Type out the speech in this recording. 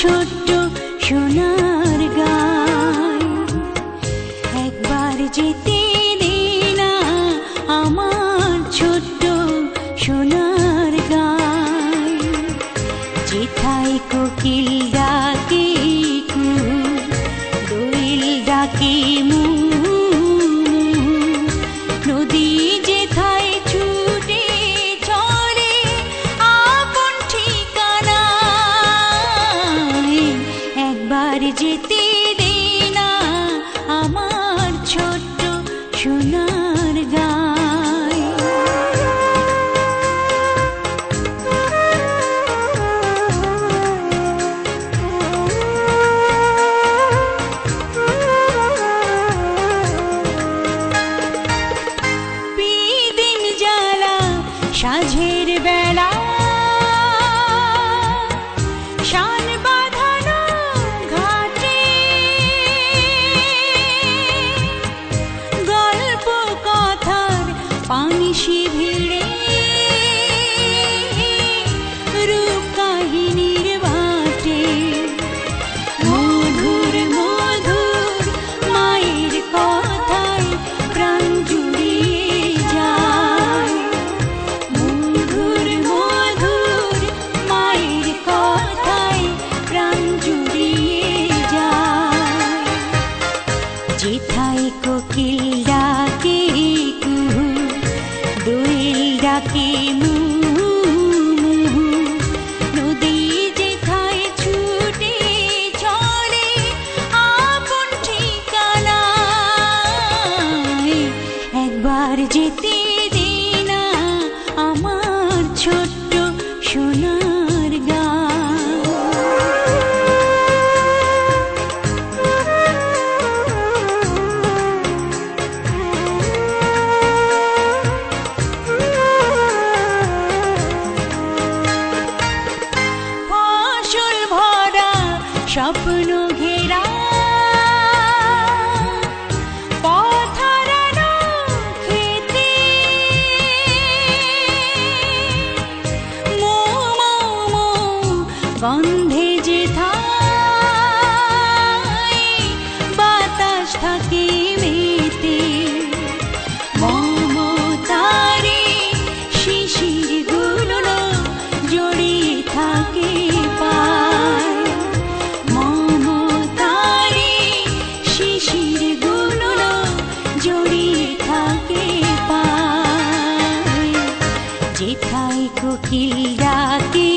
ছোট্ট সোনার গায়। একবার যেতে দে না আমার ছোট্ট সোনার গায়। যেথায় কোকিল ডাকে কু, দোয়েল ডাকে মু, নদী যেথায় ছুটে চলে আপন ঠিকানায়। একবার যেতে দে না আমার ছোট্ট সোনার গায়। বিদিন জ্বালা সাঁঝের বেলা, শান বাঁধানো ঘাটে, গল্প কথার পানিশি ভিড়ে, রূপ কাহিনীর বাটে। মধুর মধুর মায়ের কথায় প্রাণ জুড়িয়ে যায়। মধুর মধুর মায়ের কথায় প্রাণ জুড়িয়ে যায়। যেথায় কোকিল ডাকে কুহু, দোয়েল ডাকে মু, নদী যেথায় ছুটে চলে আপন ঠিকানায়। একবার যেতে দে না আমার ছোট্ট সোনার গায়। ফসল ভরা স্বপ্ন ঘেরা, পথ হারানো খেতে, মৌ মৌ মৌ গন্ধে যেথায় বাতাস থাকে মেতে। মমতারে শিশির গুলো জড়িয়ে থাকে পায়। মমতারে শিশির গুলো জড়িয়ে থাকে পায়। যেথায় কোকিল ডাকে